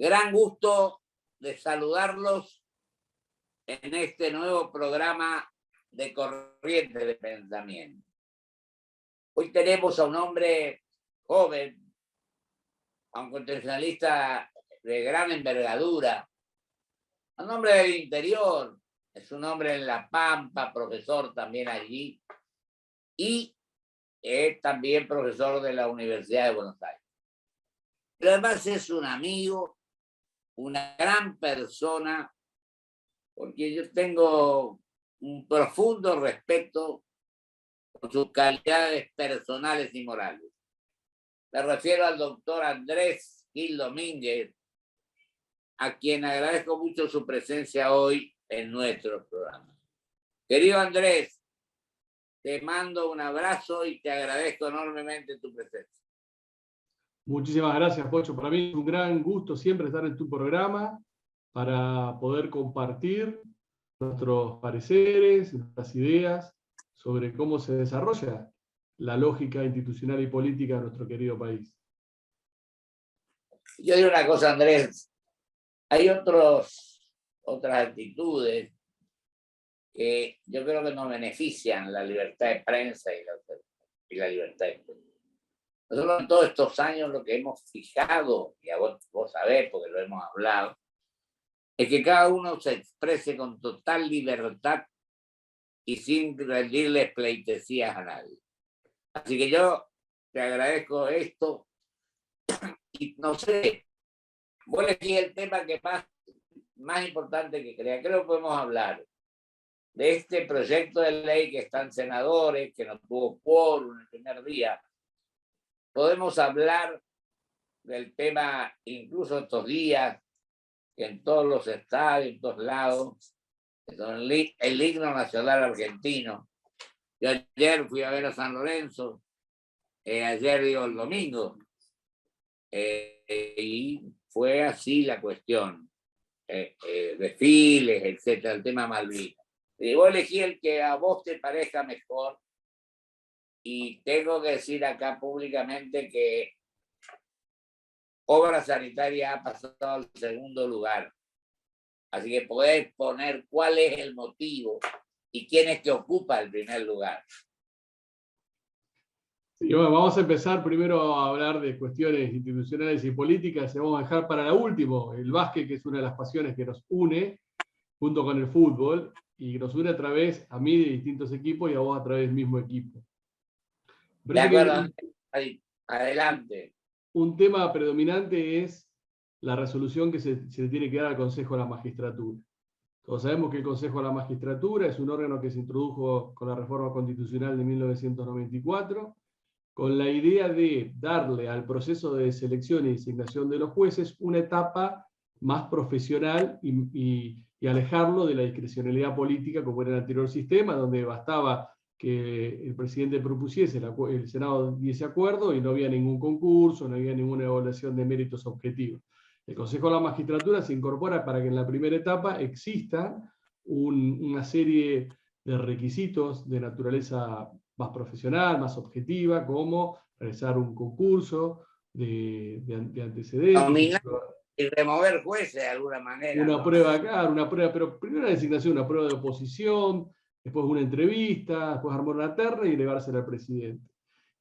Gran gusto de saludarlos en este nuevo programa de Corriente de Pensamiento. Hoy tenemos a un hombre joven, a un constitucionalista de gran envergadura, a un hombre del interior, es un hombre en La Pampa, profesor también allí, y es también profesor de la Universidad de Buenos Aires. Pero además es un amigo, una gran persona, porque yo tengo un profundo respeto por sus calidades personales y morales. Me refiero al doctor Andrés Gil Domínguez, a quien agradezco mucho su presencia hoy en nuestro programa. Querido Andrés, te mando un abrazo y te agradezco enormemente tu presencia. Muchísimas gracias, Pocho. Para mí es un gran gusto siempre estar en tu programa para poder compartir nuestros pareceres, nuestras ideas sobre cómo se desarrolla la lógica institucional y política de nuestro querido país. Yo digo una cosa, Andrés, hay otras actitudes que yo creo que nos benefician la libertad de prensa y la libertad de prensa. Nosotros en todos estos años lo que hemos fijado, y a vos sabés porque lo hemos hablado, es que cada uno se exprese con total libertad y sin rendirles pleitesías a nadie. Así que yo te agradezco esto y no sé, vos elegí el tema que más importante que creo que podemos hablar de este proyecto de ley que están senadores, que no tuvo quórum el primer día. Podemos hablar del tema incluso estos días, que en todos los estadios, en todos lados, el himno nacional argentino. Yo ayer fui a ver a San Lorenzo, ayer digo el domingo, y fue así la cuestión, desfiles, etcétera, el tema Malvinas. Y vos elegí el que a vos te parezca mejor, y tengo que decir acá públicamente que Obra Sanitaria ha pasado al segundo lugar. Así que podés poner cuál es el motivo y quién es que ocupa el primer lugar. Sí, bueno, vamos a empezar primero a hablar de cuestiones institucionales y políticas y vamos a dejar para la última el básquet, que es una de las pasiones que nos une junto con el fútbol y nos une a través, a mí de distintos equipos y a vos a través del mismo equipo. De acuerdo, adelante. Un tema predominante es la resolución que se le tiene que dar al Consejo de la Magistratura. Todos sabemos que el Consejo de la Magistratura es un órgano que se introdujo con la reforma constitucional de 1994, con la idea de darle al proceso de selección y designación de los jueces una etapa más profesional y alejarlo de la discrecionalidad política como era el anterior sistema, donde bastaba que el presidente propusiese, el Senado diese acuerdo y no había ningún concurso, no había ninguna evaluación de méritos objetivos. El Consejo de la Magistratura se incorpora para que en la primera etapa exista una serie de requisitos de naturaleza más profesional, más objetiva, como realizar un concurso de antecedentes. Nominar y remover jueces de alguna manera. Una prueba acá, una prueba, pero primero la designación, una prueba de oposición, después una entrevista, después armar una terna y elevársela al presidente.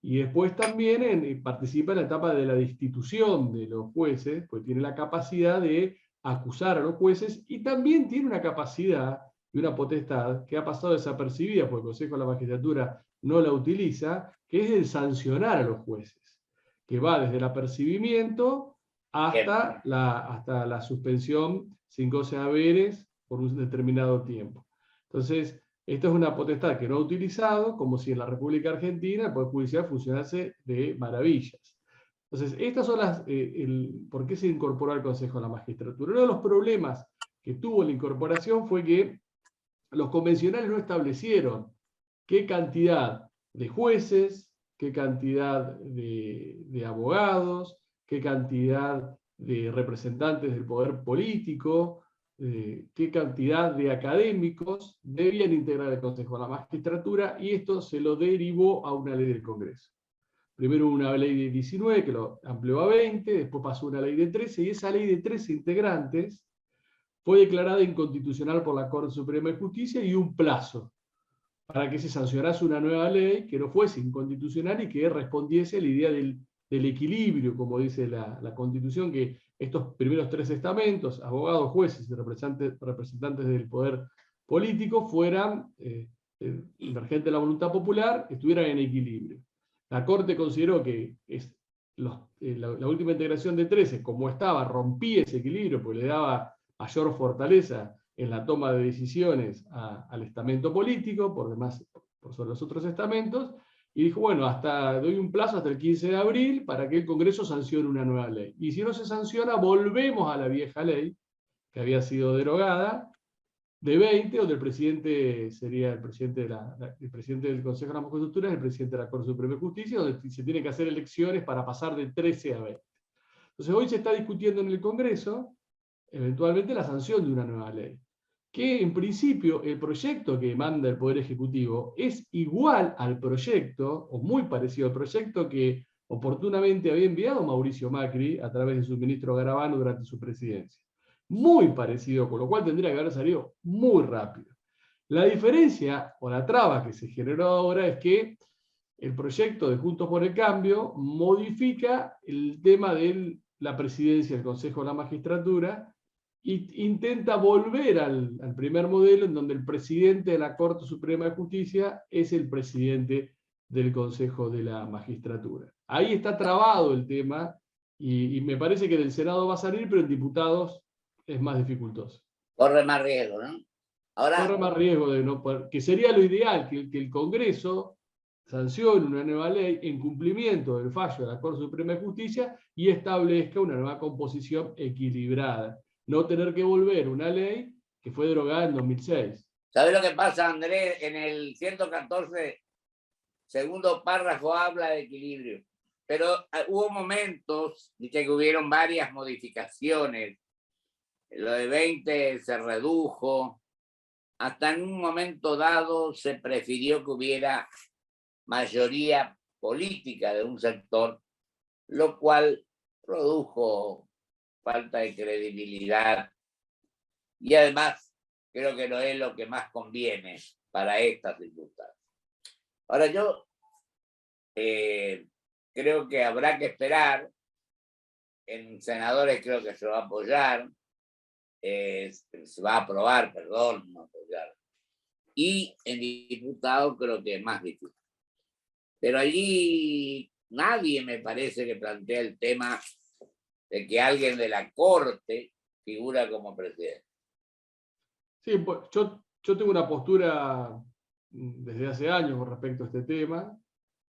Y después también participa en la etapa de la destitución de los jueces, pues tiene la capacidad de acusar a los jueces y también tiene una capacidad y una potestad que ha pasado desapercibida porque el Consejo de la Magistratura no la utiliza, que es el sancionar a los jueces, que va desde el apercibimiento hasta la suspensión sin goce de haberes por un determinado tiempo. Entonces, esta es una potestad que no ha utilizado, como si en la República Argentina el Poder Judicial funcionase de maravillas. Entonces, estas son ¿por qué se incorporó al Consejo de la Magistratura? Uno de los problemas que tuvo la incorporación fue que los convencionales no establecieron qué cantidad de jueces, qué cantidad de abogados, qué cantidad de representantes del poder político, qué cantidad de académicos debían integrar el Consejo de la Magistratura, y esto se lo derivó a una ley del Congreso. primero una ley de 19 que lo amplió a 20, después pasó una ley de 13, y esa ley de 13 integrantes fue declarada inconstitucional por la Corte Suprema de Justicia y un plazo para que se sancionase una nueva ley que no fuese inconstitucional y que respondiese a la idea del equilibrio, como dice la Constitución, que estos primeros 3 estamentos, abogados, jueces y representantes del poder político, fueran, emergente de la voluntad popular, estuvieran en equilibrio. La Corte consideró que la última integración de 13, como estaba, rompía ese equilibrio, porque le daba mayor fortaleza en la toma de decisiones al estamento político, por sobre los otros estamentos, y dijo, bueno, doy un plazo hasta el 15 de abril para que el Congreso sancione una nueva ley. Y si no se sanciona, volvemos a la vieja ley, que había sido derogada, de 20, donde el presidente sería el presidente del Consejo de la Magistratura, el presidente de la Corte Suprema de Justicia, donde se tienen que hacer elecciones para pasar de 13 a 20. Entonces hoy se está discutiendo en el Congreso, eventualmente, la sanción de una nueva ley, que en principio el proyecto que manda el Poder Ejecutivo es igual al proyecto, o muy parecido al proyecto que oportunamente había enviado Mauricio Macri a través de su ministro Garabano durante su presidencia. Muy parecido, con lo cual tendría que haber salido muy rápido. La diferencia, o la traba que se generó ahora, es que el proyecto de Juntos por el Cambio modifica el tema de la presidencia del Consejo de la Magistratura e intenta volver al primer modelo, en donde el presidente de la Corte Suprema de Justicia es el presidente del Consejo de la Magistratura. Ahí está trabado el tema, y me parece que del Senado va a salir, pero en diputados es más dificultoso. Corre más riesgo, ¿no? Ahora, corre más riesgo de no poder, que sería lo ideal, que el Congreso sancione una nueva ley en cumplimiento del fallo de la Corte Suprema de Justicia y establezca una nueva composición equilibrada. No tener que volver una ley que fue derogada en 2006. ¿sabes lo que pasa, Andrés? En el 114, segundo párrafo, habla de equilibrio. Pero hubo momentos, dice que hubieron varias modificaciones. Lo de 20 se redujo. Hasta en un momento dado se prefirió que hubiera mayoría política de un sector, lo cual produjo falta de credibilidad. Y además, creo que no es lo que más conviene para estas circunstancias. Ahora, yo creo que habrá que esperar. En senadores creo que se va a apoyar, se va a aprobar, perdón, no apoyar. Y en diputados creo que es más difícil. Pero allí nadie me parece que plantea el tema de que alguien de la Corte figura como presidente. Sí, pues, yo tengo una postura desde hace años con respecto a este tema,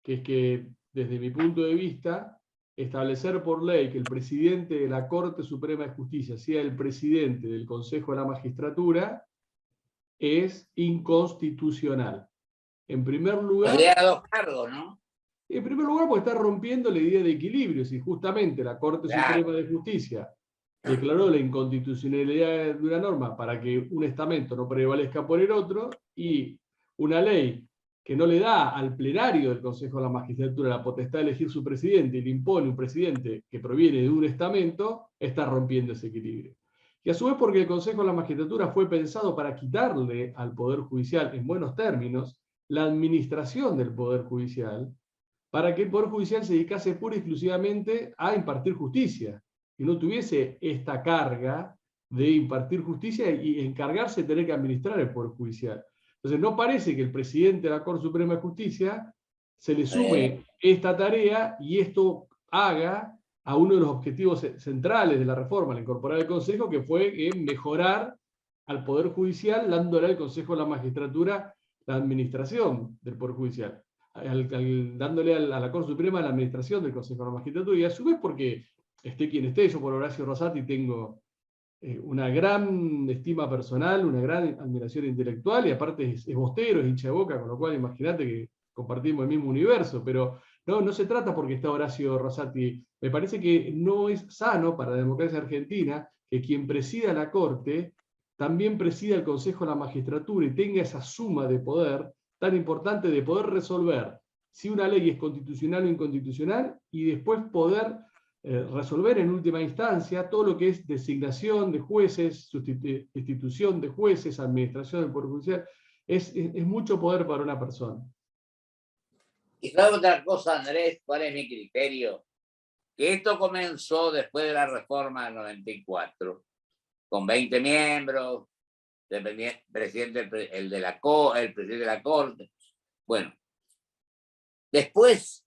que es que desde mi punto de vista, establecer por ley que el presidente de la Corte Suprema de Justicia sea el presidente del Consejo de la Magistratura es inconstitucional. En primer lugar, Había dos cargos, ¿no? en primer lugar, porque está rompiendo la idea de equilibrio. Si justamente la Corte Claro. Suprema de Justicia declaró la inconstitucionalidad de una norma para que un estamento no prevalezca por el otro, y una ley que no le da al plenario del Consejo de la Magistratura la potestad de elegir su presidente y le impone un presidente que proviene de un estamento, está rompiendo ese equilibrio. Y a su vez porque el Consejo de la Magistratura fue pensado para quitarle al Poder Judicial, en buenos términos, la administración del Poder Judicial, para que el Poder Judicial se dedicase pura y exclusivamente a impartir justicia, y no tuviese esta carga de impartir justicia y encargarse de tener que administrar el Poder Judicial. Entonces no parece que el presidente de la Corte Suprema de Justicia se le sume esta tarea y esto haga a uno de los objetivos centrales de la reforma al incorporar el Consejo, que fue mejorar al Poder Judicial, dándole al Consejo de la Magistratura la administración del Poder Judicial, dándole a la Corte Suprema la administración del Consejo de la Magistratura, y a su vez porque esté quien esté, yo por Horacio Rosati tengo una gran estima personal, una gran admiración intelectual, y aparte es bostero, es hincha de Boca, con lo cual imagínate que compartimos el mismo universo, pero no se trata porque está Horacio Rosati. Me parece que no es sano para la democracia argentina que quien presida la Corte también presida el Consejo de la Magistratura y tenga esa suma de poder tan importante de poder resolver si una ley es constitucional o inconstitucional, y después poder resolver en última instancia todo lo que es designación de jueces, institución de jueces, administración del Poder Judicial. Es mucho poder para una persona. Y sabe otra cosa, Andrés, ¿cuál es mi criterio? Que esto comenzó después de la reforma del 94, con 20 miembros, presidente, el presidente de la Corte. Bueno, después,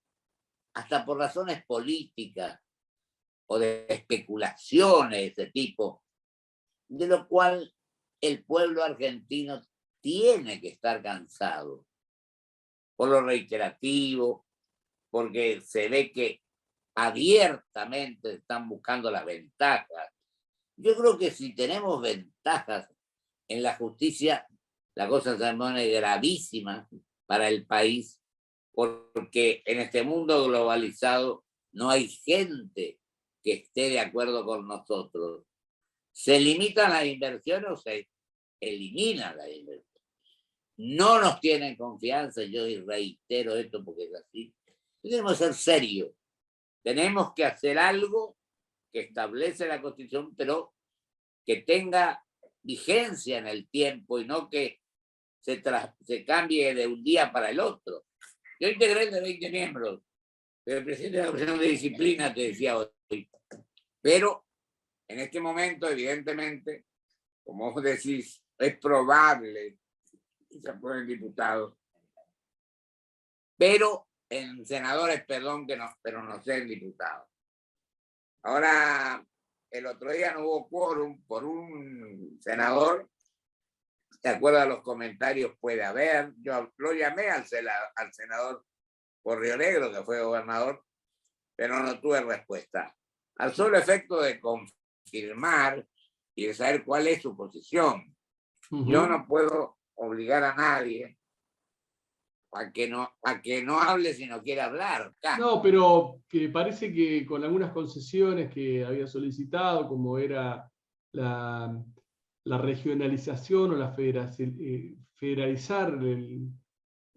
hasta por razones políticas o de especulaciones de ese tipo, de lo cual el pueblo argentino tiene que estar cansado, por lo reiterativo, porque se ve que abiertamente están buscando las ventajas. Yo creo que si tenemos ventajas en la justicia, la cosa se pone gravísima para el país, porque en este mundo globalizado no hay gente que esté de acuerdo con nosotros. ¿Se limitan las inversiones o se eliminan las inversiones? No nos tienen confianza, yo reitero esto porque es así. Tenemos que ser serios. Tenemos que hacer algo que establece la Constitución, pero que tenga vigencia en el tiempo y no que se cambie de un día para el otro. Yo integré el de 20 miembros, pero el presidente de la Comisión de Disciplina te decía hoy. Pero en este momento, evidentemente, como vos decís, es probable que se aprueben diputados, pero en senadores, perdón, que no, pero no sé en diputados. Ahora, el otro día no hubo quórum por un senador. ¿Te acuerdas de los comentarios? Puede haber. Yo lo llamé al senador por Río Negro, que fue gobernador, pero no tuve respuesta. Al solo efecto de confirmar y de saber cuál es su posición. Yo no puedo obligar a nadie a que no hable si no quiere hablar. No, pero que parece que con algunas concesiones que había solicitado, como era la regionalización o la federalizar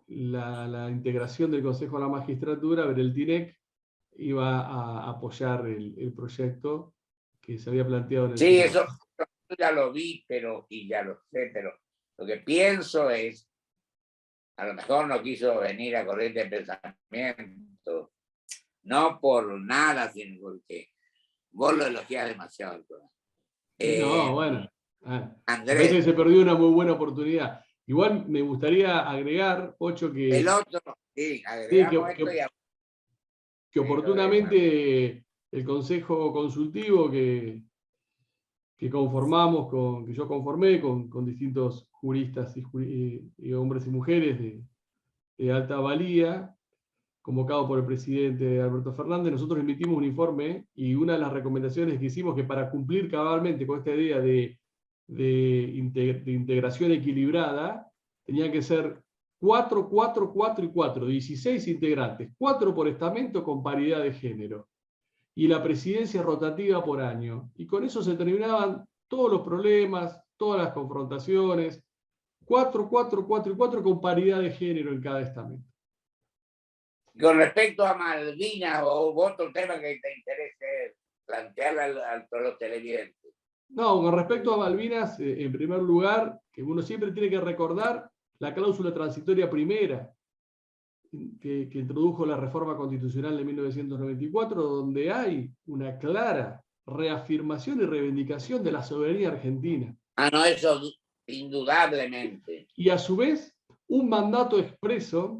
la integración del Consejo de la Magistratura, el TINEC iba a apoyar el proyecto que se había planteado en el Sí, Senado. eso ya lo vi, y ya lo sé, pero lo que pienso es, a lo mejor no quiso venir a Corriente de Pensamiento, no por nada, sino porque vos lo elogiás demasiado. No, bueno. Andrés, Parece que se perdió una muy buena oportunidad. Igual me gustaría agregar, Pocho, que, el otro, sí, agregamos esto que oportunamente el Consejo Consultivo que conformamos, que yo conformé con distintos juristas y hombres y mujeres de alta valía, convocado por el presidente Alberto Fernández, nosotros emitimos un informe y una de las recomendaciones que hicimos que para cumplir cabalmente con esta idea de integración equilibrada, tenían que ser 4, 4, 4 y 4, 16 integrantes, 4 por estamento con paridad de género, y la presidencia rotativa por año. Y con eso se terminaban todos los problemas, todas las confrontaciones, 4, 4, 4 y 4 con paridad de género en cada estamento. Con respecto a Malvinas o otro tema que te interese plantearle a los televidentes. No, con respecto a Malvinas, en primer lugar, que uno siempre tiene que recordar la cláusula transitoria primera que introdujo la reforma constitucional de 1994, donde hay una clara reafirmación y reivindicación de la soberanía argentina. No, eso indudablemente. Y a su vez, un mandato expreso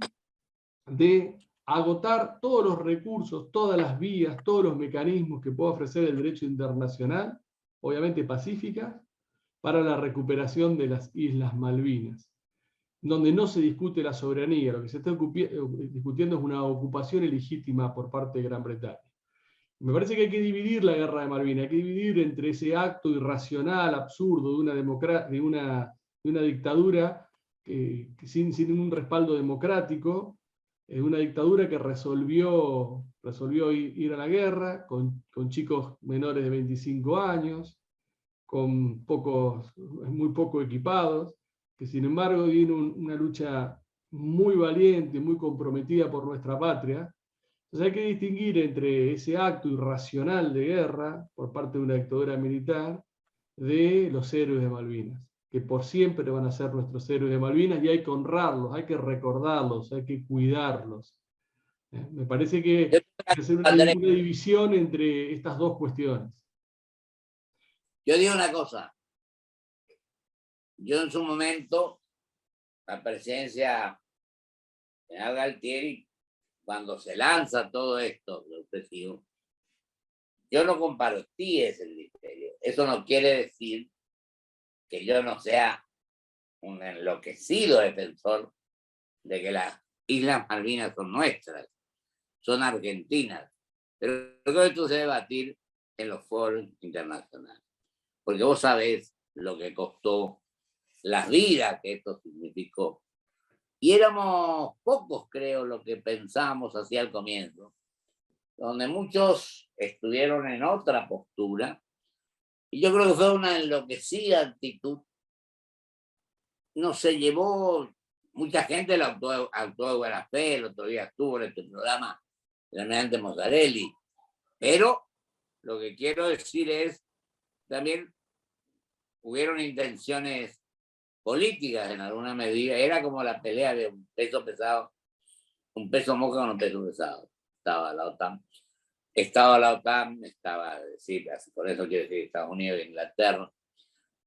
de agotar todos los recursos, todas las vías, todos los mecanismos que pueda ofrecer el derecho internacional, obviamente pacíficas, para la recuperación de las Islas Malvinas, donde no se discute la soberanía, lo que se está discutiendo es una ocupación ilegítima por parte de Gran Bretaña. Me parece que hay que dividir la guerra de Malvinas, hay que dividir entre ese acto irracional, absurdo de una dictadura sin un respaldo democrático, una dictadura que resolvió ir a la guerra con chicos menores de 25 años, muy poco equipados, que sin embargo viene una lucha muy valiente, muy comprometida por nuestra patria. Entonces hay que distinguir entre ese acto irracional de guerra por parte de una dictadura militar de los héroes de Malvinas, que por siempre van a ser nuestros héroes de Malvinas y hay que honrarlos, hay que recordarlos, hay que cuidarlos. Me parece que Yo, hay que hacer una división entre estas dos cuestiones. yo digo una cosa. Yo en su momento, la presidencia de General Galtieri, cuando se lanza todo esto, yo no compartí ese criterio. Eso no quiere decir que yo no sea un enloquecido defensor de que las Islas Malvinas son nuestras, son argentinas. Pero creo que esto se debe debatir en los foros internacionales. Porque vos sabés lo que costó, las vidas que esto significó. Y éramos pocos, creo, lo que pensamos hacia el comienzo, donde muchos estuvieron en otra postura. Y yo creo que fue una enloquecida actitud. No se llevó, mucha gente lo actuó de buena fe, el otro día estuvo en este programa el almirante Mozzarelli. Pero lo que quiero decir es, también hubieron intenciones políticas en alguna medida. Era como la pelea de un peso pesado, un peso moca con un peso pesado. Estaba la OTAN, por eso quiero decir Estados Unidos e Inglaterra.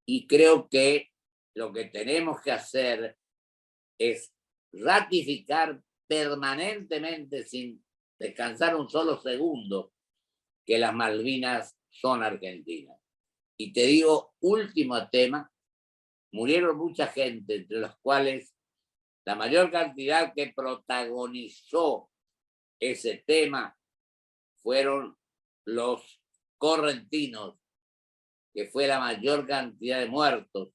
Y creo que lo que tenemos que hacer es ratificar permanentemente, sin descansar un solo segundo, que las Malvinas son argentinas. Y te digo, último tema, murieron mucha gente, entre los cuales la mayor cantidad que protagonizó ese tema fueron los correntinos, que fue la mayor cantidad de muertos,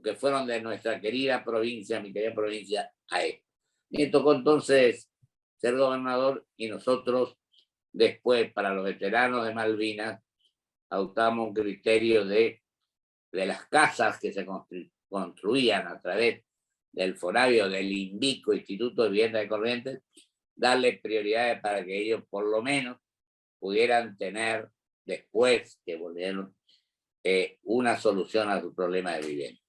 que fueron de nuestra querida provincia, mi querida provincia, AE. Me tocó entonces ser gobernador y nosotros después, para los veteranos de Malvinas, adoptamos un criterio de las casas que se construían a través del Fonavio, del INVICO, Instituto de Vivienda de Corrientes, darle prioridades para que ellos por lo menos pudieran tener, después que volvieron, una solución a su problema de vivienda.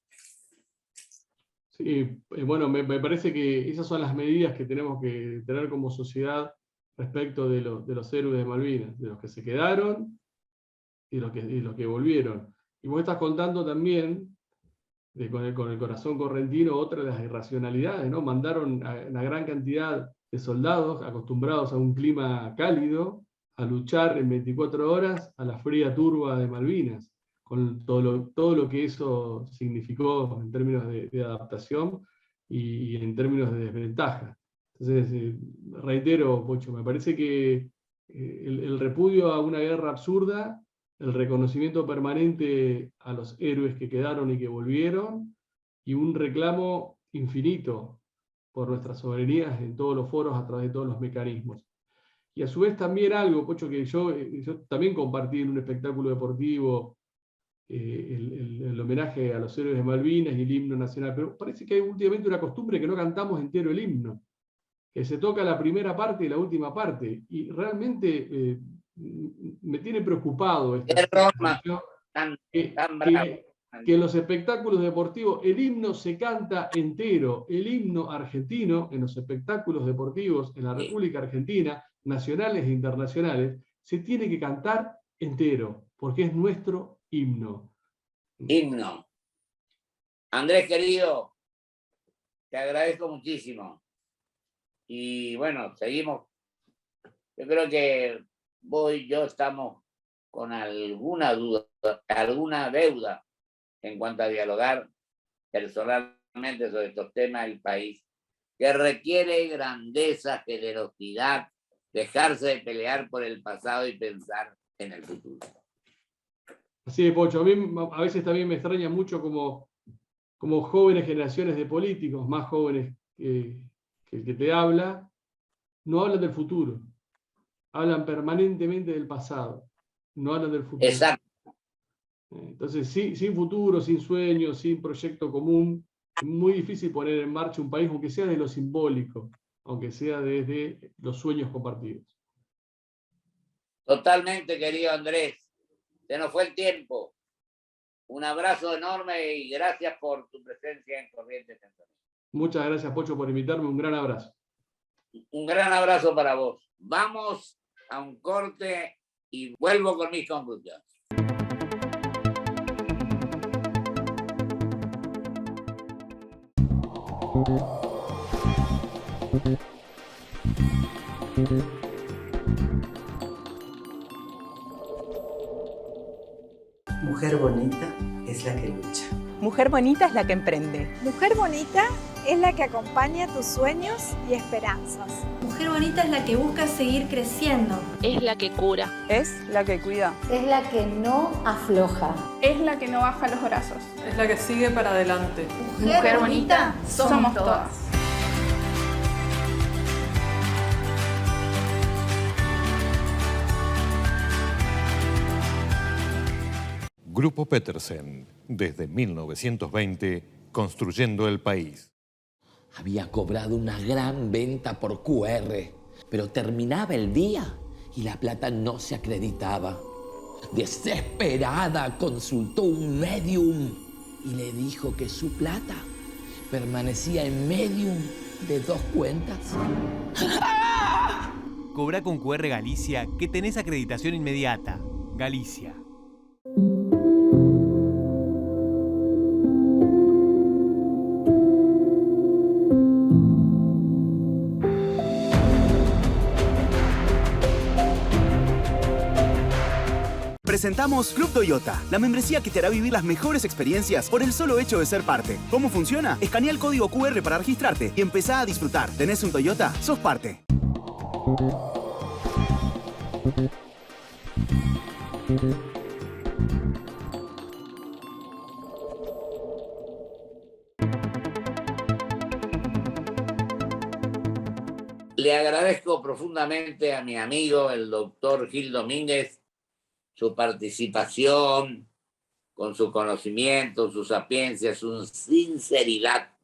Sí, bueno, me parece que esas son las medidas que tenemos que tener como sociedad respecto de los héroes de Malvinas, de los que se quedaron y los que volvieron. Y vos estás contando también, con el corazón correntino, otra de las irracionalidades, ¿no? Mandaron a una gran cantidad de soldados acostumbrados a un clima cálido a luchar en 24 horas a la fría turba de Malvinas, con todo lo que eso significó en términos de adaptación y en términos de desventaja. Entonces, reitero, Pocho, me parece que el repudio a una guerra absurda, el reconocimiento permanente a los héroes que quedaron y que volvieron, y un reclamo infinito por nuestras soberanías en todos los foros a través de todos los mecanismos. Y a su vez también algo, Pocho, que yo también compartí en un espectáculo deportivo el homenaje a los héroes de Malvinas y el himno nacional, pero parece que hay últimamente una costumbre que no cantamos entero el himno, que se toca la primera parte y la última parte, y realmente me tiene preocupado esta situación, que en los espectáculos deportivos el himno se canta entero, el himno argentino en los espectáculos deportivos en la República Argentina, nacionales e internacionales, se tiene que cantar entero, porque es nuestro himno. Himno. Andrés, querido, te agradezco muchísimo. Y bueno, seguimos. Yo creo que vos y yo estamos con alguna duda, alguna deuda en cuanto a dialogar personalmente sobre estos temas del país, que requiere grandeza, generosidad, dejarse de pelear por el pasado y pensar en el futuro. Así es, Pocho. A mí a veces también me extraña mucho como jóvenes generaciones de políticos, más jóvenes que el que te habla, no hablan del futuro. Hablan permanentemente del pasado. No hablan del futuro. Exacto. Entonces, sin futuro, sin sueño, sin proyecto común, muy difícil poner en marcha un país, aunque sea de lo simbólico, aunque sea desde los sueños compartidos. Totalmente, querido Andrés. Se nos fue el tiempo. Un abrazo enorme y gracias por tu presencia en Corrientes Central. Muchas gracias, Pocho, por invitarme. Un gran abrazo. Un gran abrazo para vos. Vamos a un corte y vuelvo con mis conclusiones. Mujer bonita es la que lucha. Mujer bonita es la que emprende. Mujer bonita es la que acompaña tus sueños y esperanzas. Mujer bonita es la que busca seguir creciendo. Es la que cura. Es la que cuida. Es la que no afloja. Es la que no baja los brazos. Es la que sigue para adelante. Mujer bonita somos todas. Grupo Petersen, desde 1920, construyendo el país. Había cobrado una gran venta por QR, pero terminaba el día y la plata no se acreditaba. Desesperada, consultó un medium y le dijo que su plata permanecía en medium de 2 cuentas. Cobra con QR Galicia, que tenés acreditación inmediata. Galicia. Presentamos Club Toyota, la membresía que te hará vivir las mejores experiencias por el solo hecho de ser parte. ¿Cómo funciona? Escanea el código QR para registrarte y empezá a disfrutar. ¿Tenés un Toyota? ¡Sos parte! Le agradezco profundamente a mi amigo, el doctor Gil Domínguez, su participación, con su conocimiento, su sapiencia, su sinceridad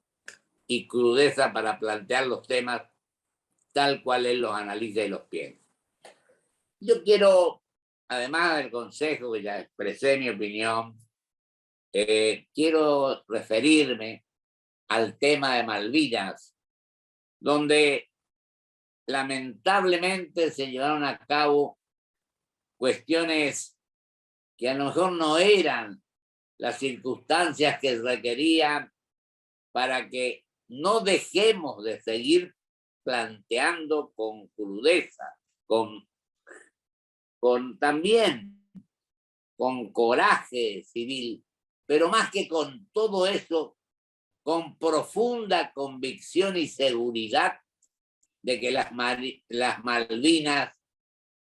y crudeza para plantear los temas tal cual él los analiza y los piensa. Yo quiero, además del consejo que ya expresé mi opinión, quiero referirme al tema de Malvinas, donde lamentablemente se llevaron a cabo cuestiones que a lo mejor no eran las circunstancias que requerían para que no dejemos de seguir planteando con crudeza, también con coraje civil, pero más que con todo eso, con profunda convicción y seguridad de que las Malvinas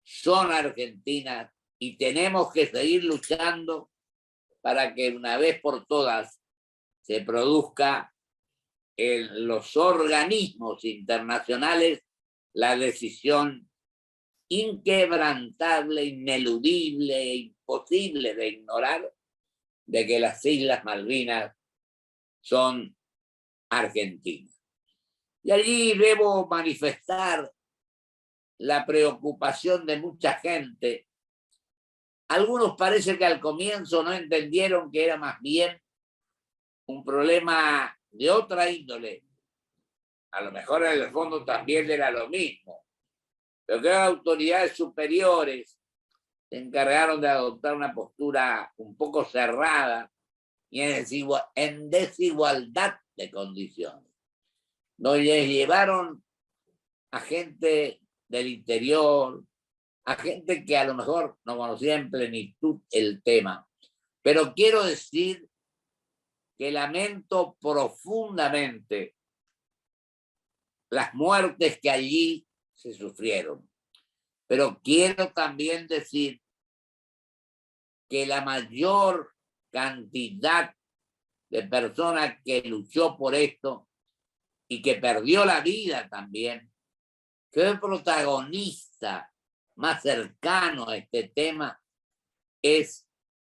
son argentinas y tenemos que seguir luchando para que una vez por todas se produzca en los organismos internacionales la decisión inquebrantable, ineludible e imposible de ignorar de que las Islas Malvinas son argentinas. Y allí debo manifestar la preocupación de mucha gente. Algunos parece que al comienzo no entendieron que era más bien un problema de otra índole. A lo mejor en el fondo también era lo mismo. Pero que las autoridades superiores se encargaron de adoptar una postura un poco cerrada y en desigualdad de condiciones. Nos llevaron a gente del interior, a gente que a lo mejor no conocía en plenitud el tema. Pero quiero decir que lamento profundamente las muertes que allí se sufrieron. Pero quiero también decir que la mayor cantidad de personas que luchó por esto y que perdió la vida también, que el protagonista más cercano a este tema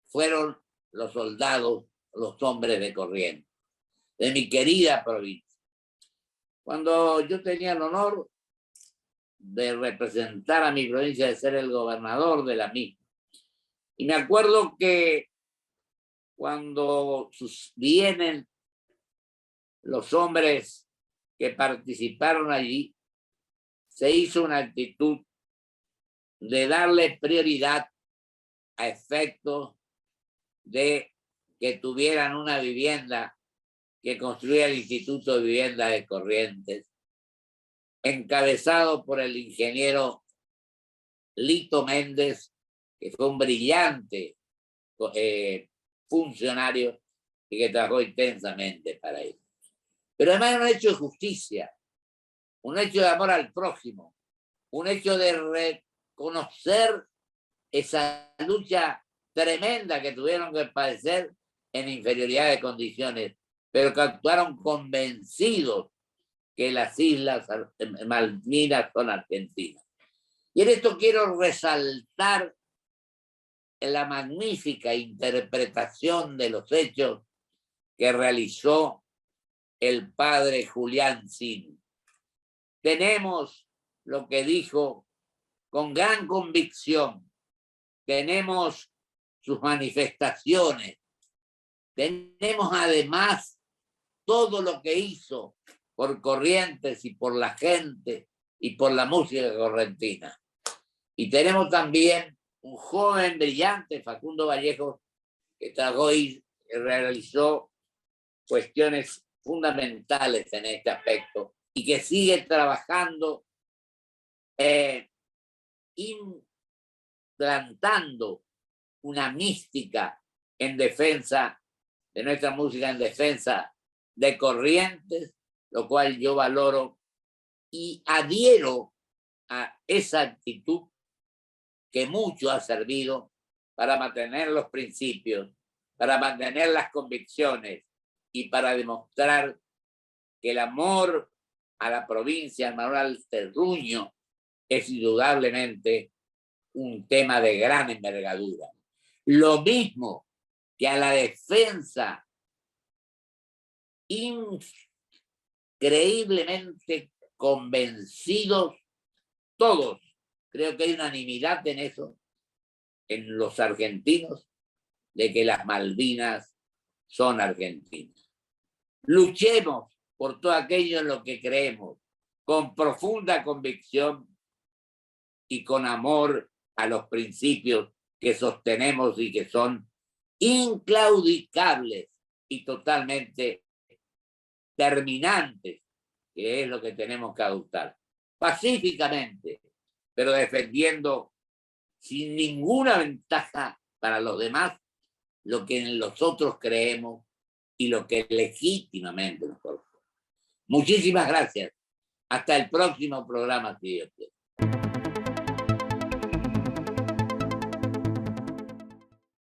fueron los soldados, los hombres de Corrientes. de mi querida provincia. Cuando yo tenía el honor de representar a mi provincia, de ser el gobernador de la misma. Y me acuerdo que cuando vienen los hombres que participaron allí, se hizo una actitud de darle prioridad a efectos de que tuvieran una vivienda que construía el Instituto de Vivienda de Corrientes, encabezado por el ingeniero Lito Méndez, que fue un brillante funcionario y que trabajó intensamente para ello. Pero además era un hecho de justicia, un hecho de amor al prójimo, un hecho de reconocer esa lucha tremenda que tuvieron que padecer en inferioridad de condiciones, pero que actuaron convencidos que las Islas Malvinas son argentinas. Y en esto quiero resaltar la magnífica interpretación de los hechos que realizó el padre Julián Sin. Tenemos lo que dijo con gran convicción, tenemos sus manifestaciones, tenemos además todo lo que hizo por Corrientes y por la gente y por la música correntina. Y tenemos también un joven brillante, Facundo Vallejo, que trabajó y realizó cuestiones fundamentales en este aspecto y que sigue trabajando, implantando una mística en defensa de nuestra música, en defensa de Corrientes, lo cual yo valoro y adhiero a esa actitud que mucho ha servido para mantener los principios, para mantener las convicciones y para demostrar que el amor a la provincia, al Manuel Terruño, es indudablemente un tema de gran envergadura. Lo mismo que a la defensa increíblemente convencidos todos. Creo que hay unanimidad en eso, en los argentinos, de que las Malvinas son argentinas. Luchemos por todo aquello en lo que creemos, con profunda convicción y con amor a los principios que sostenemos y que son inclaudicables y totalmente terminantes, que es lo que tenemos que adoptar. Pacíficamente, pero defendiendo sin ninguna ventaja para los demás lo que en los otros creemos y lo que legítimamente nos corresponde. Muchísimas gracias. Hasta el próximo programa, si Dios quiere.